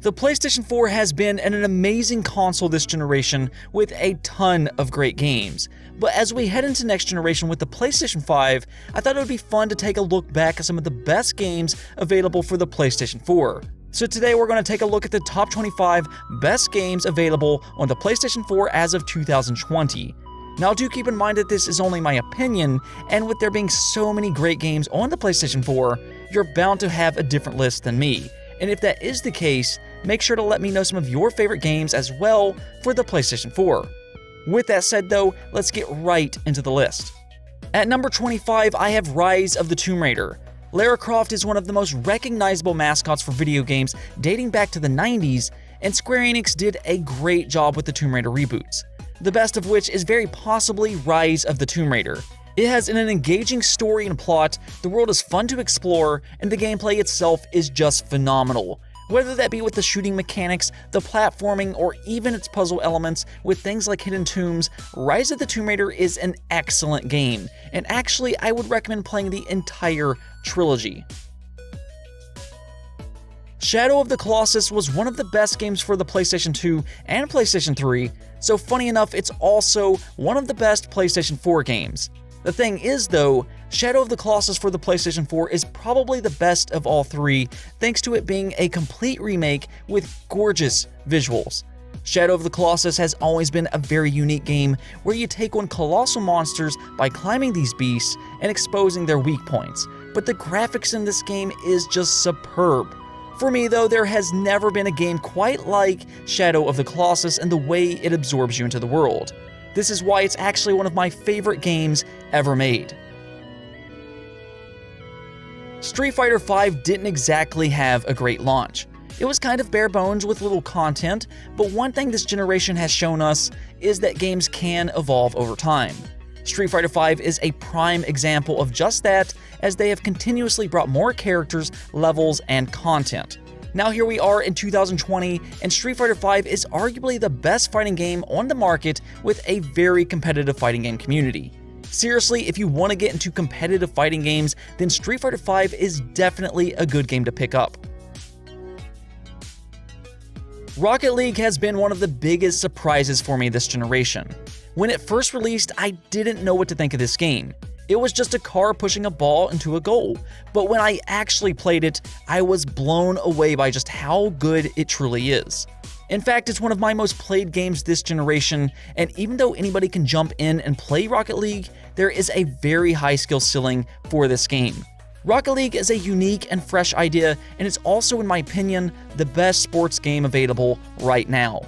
The PlayStation 4 has been an amazing console this generation with a ton of great games. But as we head into next generation with the PlayStation 5, I thought it would be fun to take a look back at some of the best games available for the PlayStation 4. So today we're going to take a look at the top 25 best games available on the PlayStation 4 as of 2020. Now do keep in mind that this is only my opinion, and with there being so many great games on the PlayStation 4, you're bound to have a different list than me. And if that is the case, make sure to let me know some of your favorite games as well for the PlayStation 4. With that said though, let's get right into the list. At number 25, I have Rise of the Tomb Raider. Lara Croft is one of the most recognizable mascots for video games dating back to the 90s, and Square Enix did a great job with the Tomb Raider reboots. The best of which is very possibly Rise of the Tomb Raider. It has an engaging story and plot, the world is fun to explore, and the gameplay itself is just phenomenal. Whether that be with the shooting mechanics, the platforming, or even its puzzle elements with things like hidden tombs, Rise of the Tomb Raider is an excellent game, and actually I would recommend playing the entire trilogy. Shadow of the Colossus was one of the best games for the PlayStation 2 and PlayStation 3, so funny enough it's also one of the best PlayStation 4 games. The thing is though, Shadow of the Colossus for the PlayStation 4 is probably the best of all three, thanks to it being a complete remake with gorgeous visuals. Shadow of the Colossus has always been a very unique game where you take on colossal monsters by climbing these beasts and exposing their weak points, but the graphics in this game is just superb. For me though, there has never been a game quite like Shadow of the Colossus and the way it absorbs you into the world. This is why it's actually one of my favorite games ever made. Street Fighter V didn't exactly have a great launch. It was kind of bare bones with little content, but one thing this generation has shown us is that games can evolve over time. Street Fighter V is a prime example of just that, as they have continuously brought more characters, levels, and content. Now here we are in 2020, and Street Fighter V is arguably the best fighting game on the market with a very competitive fighting game community. Seriously, if you want to get into competitive fighting games, then Street Fighter V is definitely a good game to pick up. Rocket League has been one of the biggest surprises for me this generation. When it first released, I didn't know what to think of this game. It was just a car pushing a ball into a goal, but when I actually played it, I was blown away by just how good it truly is. In fact, it's one of my most played games this generation, and even though anybody can jump in and play Rocket League, there is a very high skill ceiling for this game. Rocket League is a unique and fresh idea, and it's also, in my opinion, the best sports game available right now.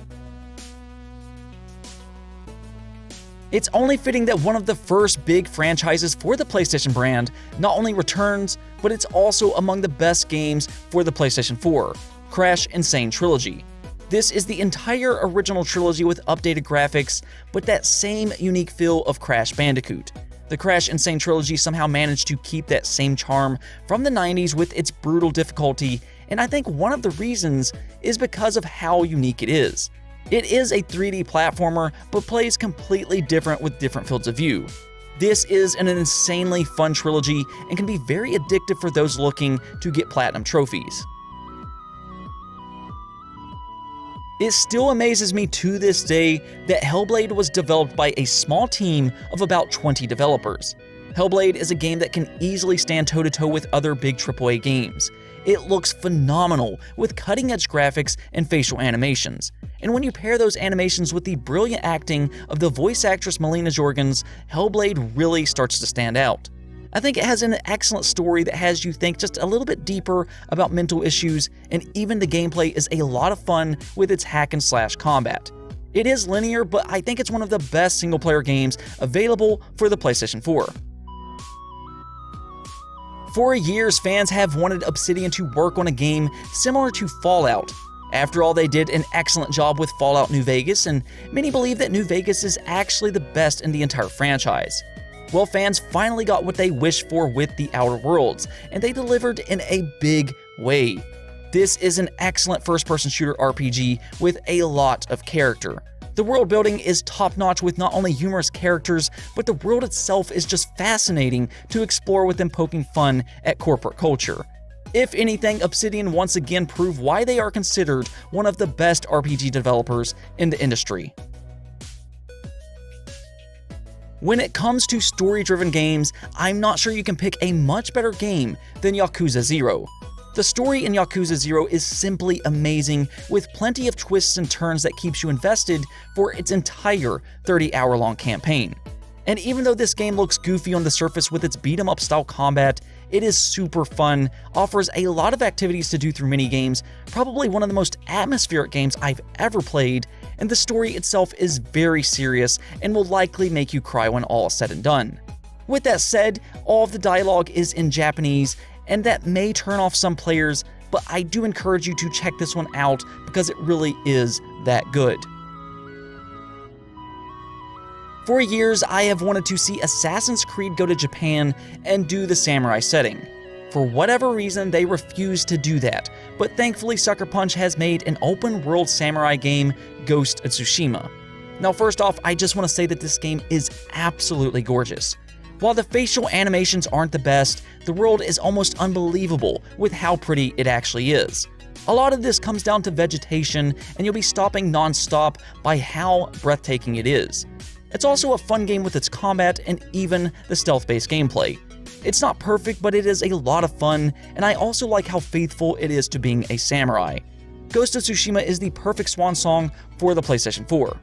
It's only fitting that one of the first big franchises for the PlayStation brand not only returns, but it's also among the best games for the PlayStation 4, Crash Insane Trilogy. This is the entire original trilogy with updated graphics, but that same unique feel of Crash Bandicoot. The Crash Insane Trilogy somehow managed to keep that same charm from the 90s with its brutal difficulty, and I think one of the reasons is because of how unique it is. It is a 3D platformer, but plays completely different with different fields of view. This is an insanely fun trilogy and can be very addictive for those looking to get platinum trophies. It still amazes me to this day that Hellblade was developed by a small team of about 20 developers. Hellblade is a game that can easily stand toe-to-toe with other big AAA games. It looks phenomenal with cutting-edge graphics and facial animations. And when you pair those animations with the brilliant acting of the voice actress Melina Jorgens, Hellblade really starts to stand out. I think it has an excellent story that has you think just a little bit deeper about mental issues, and even the gameplay is a lot of fun with its hack-and-slash combat. It is linear, but I think it's one of the best single-player games available for the PlayStation 4. For years, fans have wanted Obsidian to work on a game similar to Fallout. After all, they did an excellent job with Fallout New Vegas, and many believe that New Vegas is actually the best in the entire franchise. Well, fans finally got what they wished for with The Outer Worlds, and they delivered in a big way. This is an excellent first-person shooter RPG with a lot of character. The world building is top-notch with not only humorous characters, but the world itself is just fascinating to explore with them poking fun at corporate culture. If anything, Obsidian once again proved why they are considered one of the best RPG developers in the industry. When it comes to story-driven games, I'm not sure you can pick a much better game than Yakuza 0. The story in Yakuza 0 is simply amazing, with plenty of twists and turns that keeps you invested for its entire 30-hour-long campaign. And even though this game looks goofy on the surface with its beat-em-up style combat, it is super fun, offers a lot of activities to do through minigames, probably one of the most atmospheric games I've ever played, and the story itself is very serious and will likely make you cry when all is said and done. With that said, all of the dialogue is in Japanese, and that may turn off some players, but I do encourage you to check this one out because it really is that good. For years, I have wanted to see Assassin's Creed go to Japan and do the samurai setting. For whatever reason, they refused to do that, but thankfully Sucker Punch has made an open-world samurai game, Ghost of Tsushima. Now first off, I just want to say that this game is absolutely gorgeous. While the facial animations aren't the best, the world is almost unbelievable with how pretty it actually is. A lot of this comes down to vegetation, and you'll be stopping non-stop by how breathtaking it is. It's also a fun game with its combat and even the stealth-based gameplay. It's not perfect, but it is a lot of fun, and I also like how faithful it is to being a samurai. Ghost of Tsushima is the perfect swan song for the PlayStation 4.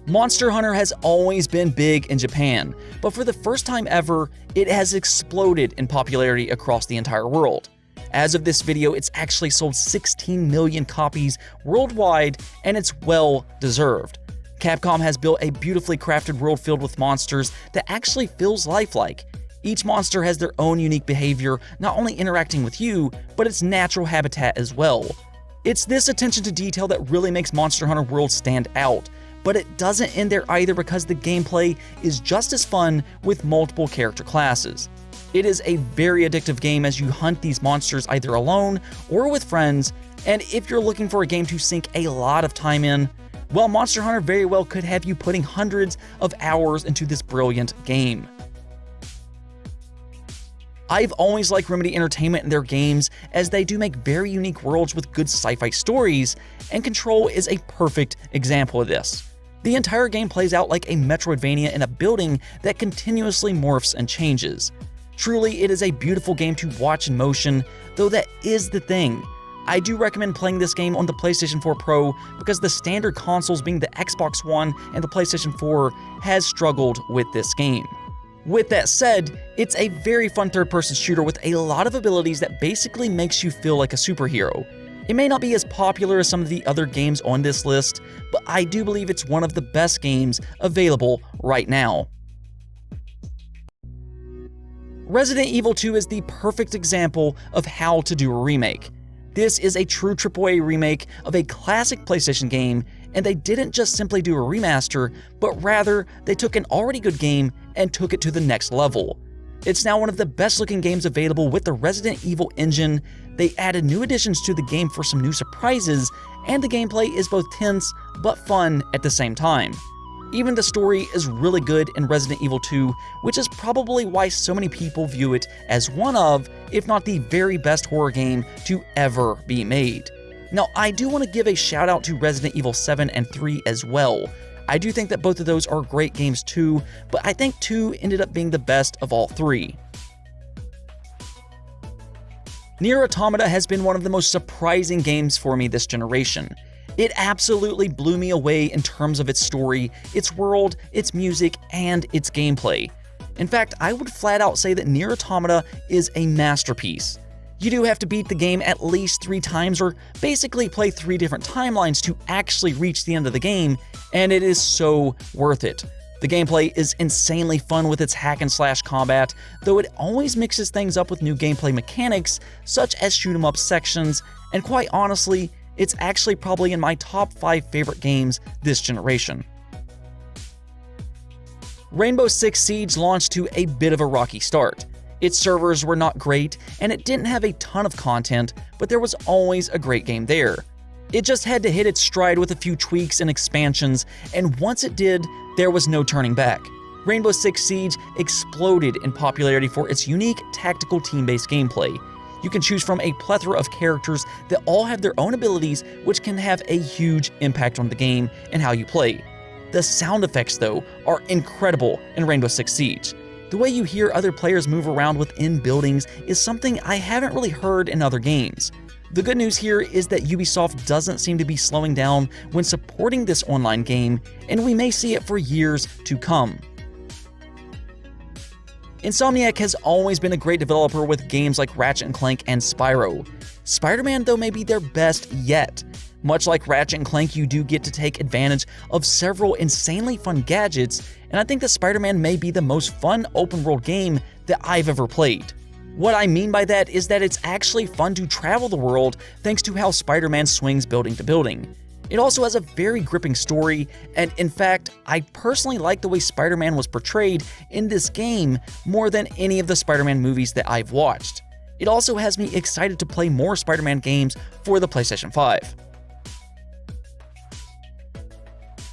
Monster Hunter has always been big in Japan, but for the first time ever, it has exploded in popularity across the entire world. As of this video, it's actually sold 16 million copies worldwide, and it's well deserved. Capcom has built a beautifully crafted world filled with monsters that actually feels lifelike. Each monster has their own unique behavior, not only interacting with you, but its natural habitat as well. It's this attention to detail that really makes Monster Hunter World stand out, but it doesn't end there either because the gameplay is just as fun with multiple character classes. It is a very addictive game as you hunt these monsters either alone or with friends, and if you're looking for a game to sink a lot of time in, well, Monster Hunter very well could have you putting hundreds of hours into this brilliant game. I've always liked Remedy Entertainment and their games, as they do make very unique worlds with good sci-fi stories, and Control is a perfect example of this. The entire game plays out like a Metroidvania in a building that continuously morphs and changes. Truly, it is a beautiful game to watch in motion, though that is the thing. I do recommend playing this game on the PlayStation 4 Pro because the standard consoles being the Xbox One and the PlayStation 4 has struggled with this game. With that said, it's a very fun third-person shooter with a lot of abilities that basically makes you feel like a superhero. It may not be as popular as some of the other games on this list, but I do believe it's one of the best games available right now. Resident Evil 2 is the perfect example of how to do a remake. This is a true AAA remake of a classic PlayStation game, and they didn't just simply do a remaster, but rather they took an already good game and took it to the next level. It's now one of the best looking games available with the Resident Evil engine. They added new additions to the game for some new surprises, and the gameplay is both tense but fun at the same time. Even the story is really good in Resident Evil 2, which is probably why so many people view it as one of, if not the very best horror game to ever be made. Now, I do want to give a shout out to Resident Evil 7 and 3 as well. I do think that both of those are great games too, but I think 2 ended up being the best of all 3. Nier Automata has been one of the most surprising games for me this generation. It absolutely blew me away in terms of its story, its world, its music, and its gameplay. In fact, I would flat out say that Nier Automata is a masterpiece. You do have to beat the game at least 3 times, or basically play 3 different timelines to actually reach the end of the game, and it is so worth it. The gameplay is insanely fun with its hack and slash combat, though it always mixes things up with new gameplay mechanics, such as shoot 'em up sections, and quite honestly, it's actually probably in my top 5 favorite games this generation. Rainbow Six Siege launched to a bit of a rocky start. Its servers were not great, and it didn't have a ton of content, but there was always a great game there. It just had to hit its stride with a few tweaks and expansions, and once it did, there was no turning back. Rainbow Six Siege exploded in popularity for its unique tactical team-based gameplay. You can choose from a plethora of characters that all have their own abilities, which can have a huge impact on the game and how you play. The sound effects, though, are incredible in Rainbow Six Siege. The way you hear other players move around within buildings is something I haven't really heard in other games. The good news here is that Ubisoft doesn't seem to be slowing down when supporting this online game, and we may see it for years to come. Insomniac has always been a great developer with games like Ratchet & Clank and Spyro. Spider-Man, though, may be their best yet. Much like Ratchet & Clank, you do get to take advantage of several insanely fun gadgets, and I think that Spider-Man may be the most fun open-world game that I've ever played. What I mean by that is that it's actually fun to travel the world thanks to how Spider-Man swings building to building. It also has a very gripping story, and in fact, I personally like the way Spider-Man was portrayed in this game more than any of the Spider-Man movies that I've watched. It also has me excited to play more Spider-Man games for the PlayStation 5.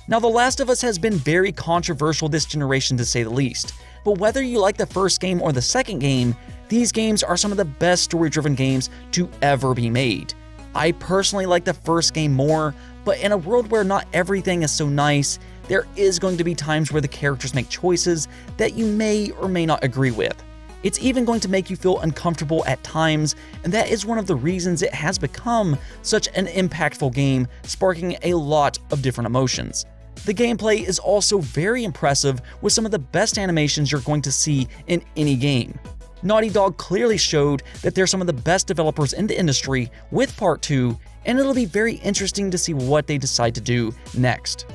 Now, The Last of Us has been very controversial this generation to say the least, but whether you like the first game or the second game, these games are some of the best story-driven games to ever be made. I personally like the first game more, but in a world where not everything is so nice, there is going to be times where the characters make choices that you may or may not agree with. It's even going to make you feel uncomfortable at times, and that is one of the reasons it has become such an impactful game, sparking a lot of different emotions. The gameplay is also very impressive with some of the best animations you're going to see in any game. Naughty Dog clearly showed that they're some of the best developers in the industry with Part 2, and it'll be very interesting to see what they decide to do next.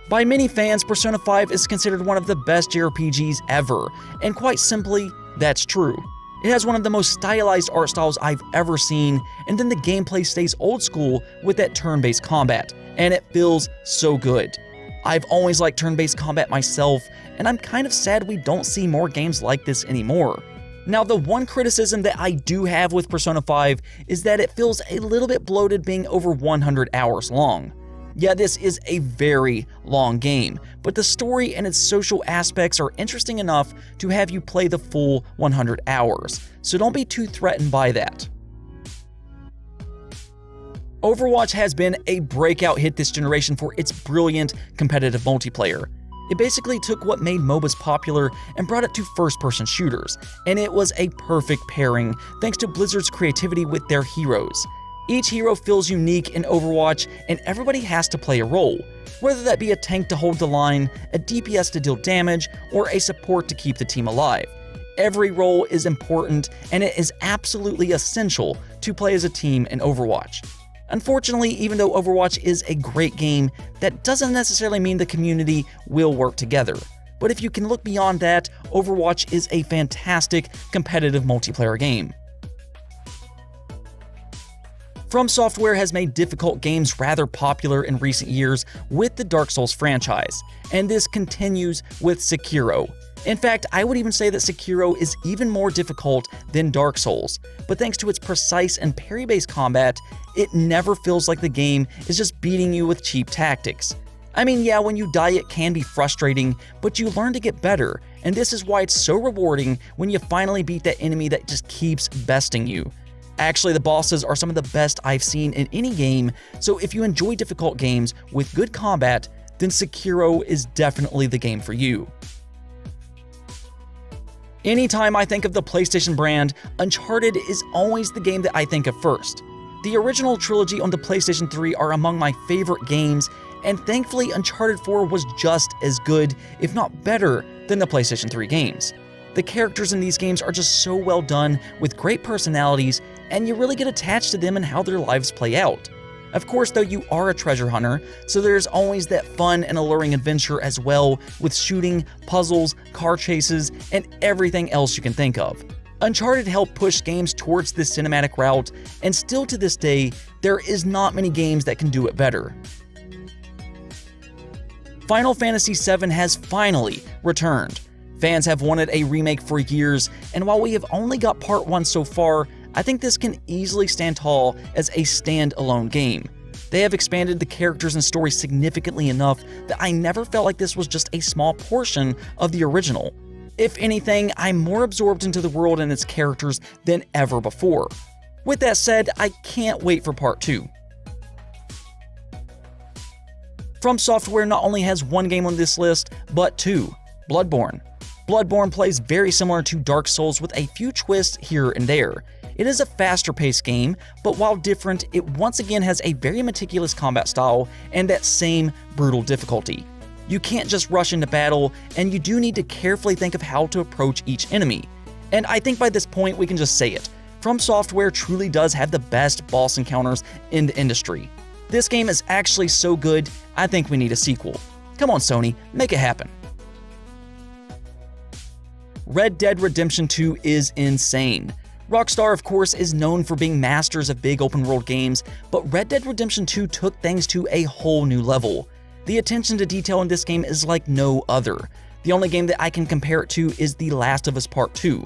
By many fans, Persona 5 is considered one of the best JRPGs ever, and quite simply, that's true. It has one of the most stylized art styles I've ever seen, and then the gameplay stays old school with that turn-based combat, and it feels so good. I've always liked turn-based combat myself, and I'm kind of sad we don't see more games like this anymore. Now, the one criticism that I do have with Persona 5 is that it feels a little bit bloated being over 100 hours long. Yeah, this is a very long game, but the story and its social aspects are interesting enough to have you play the full 100 hours, so don't be too threatened by that. Overwatch has been a breakout hit this generation for its brilliant competitive multiplayer. It basically took what made MOBAs popular and brought it to first-person shooters, and it was a perfect pairing thanks to Blizzard's creativity with their heroes. Each hero feels unique in Overwatch, and everybody has to play a role, whether that be a tank to hold the line, a DPS to deal damage, or a support to keep the team alive. Every role is important, and it is absolutely essential to play as a team in Overwatch. Unfortunately, even though Overwatch is a great game, that doesn't necessarily mean the community will work together. But if you can look beyond that, Overwatch is a fantastic competitive multiplayer game. From Software has made difficult games rather popular in recent years with the Dark Souls franchise, and this continues with Sekiro. In fact, I would even say that Sekiro is even more difficult than Dark Souls, but thanks to its precise and parry-based combat, it never feels like the game is just beating you with cheap tactics. I mean, yeah, when you die it can be frustrating, but you learn to get better, and this is why it's so rewarding when you finally beat that enemy that just keeps besting you. Actually, the bosses are some of the best I've seen in any game, so if you enjoy difficult games with good combat, then Sekiro is definitely the game for you. Anytime I think of the PlayStation brand, Uncharted is always the game that I think of first. The original trilogy on the PlayStation 3 are among my favorite games, and thankfully Uncharted 4 was just as good, if not better, than the PlayStation 3 games. The characters in these games are just so well done, with great personalities, and you really get attached to them and how their lives play out. Of course, though, you are a treasure hunter, so there's always that fun and alluring adventure as well, with shooting, puzzles, car chases, and everything else you can think of. Uncharted helped push games towards this cinematic route, and still to this day, there is not many games that can do it better. Final Fantasy VII has finally returned. Fans have wanted a remake for years, and while we have only got Part 1 so far, I think this can easily stand tall as a standalone game. They have expanded the characters and story significantly enough that I never felt like this was just a small portion of the original. If anything, I'm more absorbed into the world and its characters than ever before. With that said, I can't wait for Part 2. From Software not only has one game on this list, but two: Bloodborne. Bloodborne plays very similar to Dark Souls with a few twists here and there. It is a faster-paced game, but while different, it once again has a very meticulous combat style and that same brutal difficulty. You can't just rush into battle, and you do need to carefully think of how to approach each enemy. And I think by this point we can just say it: From Software truly does have the best boss encounters in the industry. This game is actually so good, I think we need a sequel. Come on, Sony, make it happen. Red Dead Redemption 2 is insane. Rockstar, of course, is known for being masters of big open-world games, but Red Dead Redemption 2 took things to a whole new level. The attention to detail in this game is like no other. The only game that I can compare it to is The Last of Us Part 2.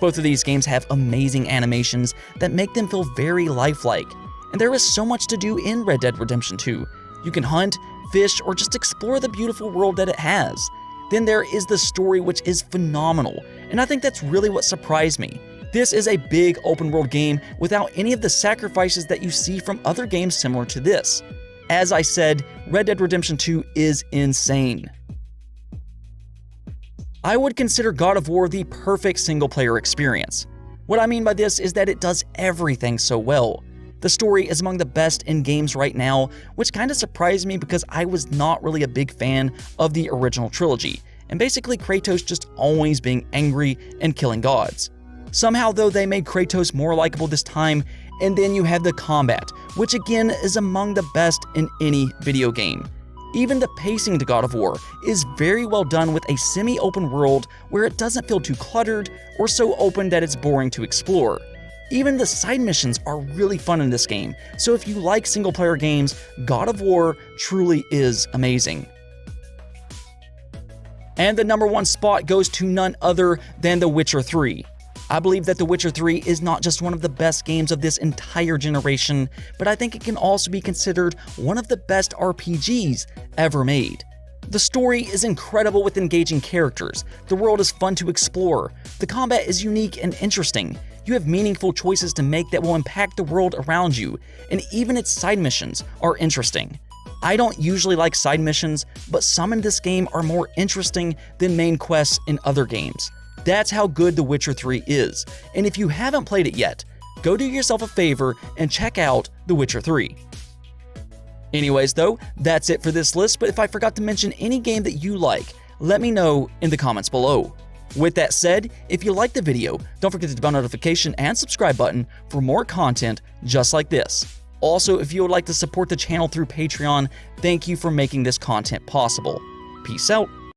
Both of these games have amazing animations that make them feel very lifelike. And there is so much to do in Red Dead Redemption 2. You can hunt, fish, or just explore the beautiful world that it has. Then there is the story, which is phenomenal, and I think that's really what surprised me. This is a big open world game without any of the sacrifices that you see from other games similar to this. As I said, Red Dead Redemption 2 is insane. I would consider God of War the perfect single-player experience. What I mean by this is that it does everything so well. The story is among the best in games right now, which kinda surprised me because I was not really a big fan of the original trilogy, and basically Kratos just always being angry and killing gods. Somehow though, they made Kratos more likable this time, and then you have the combat, which again is among the best in any video game. Even the pacing to God of War is very well done with a semi-open world where it doesn't feel too cluttered or so open that it's boring to explore. Even the side missions are really fun in this game, so if you like single-player games, God of War truly is amazing. And the number one spot goes to none other than The Witcher 3. I believe that The Witcher 3 is not just one of the best games of this entire generation, but I think it can also be considered one of the best RPGs ever made. The story is incredible with engaging characters, the world is fun to explore, the combat is unique and interesting, you have meaningful choices to make that will impact the world around you, and even its side missions are interesting. I don't usually like side missions, but some in this game are more interesting than main quests in other games. That's how good The Witcher 3 is, and if you haven't played it yet, go do yourself a favor and check out The Witcher 3. Anyways though, that's it for this list, but if I forgot to mention any game that you like, let me know in the comments below. With that said, if you liked the video, don't forget to hit the bell notification and subscribe button for more content just like this. Also, if you would like to support the channel through Patreon, thank you for making this content possible. Peace out.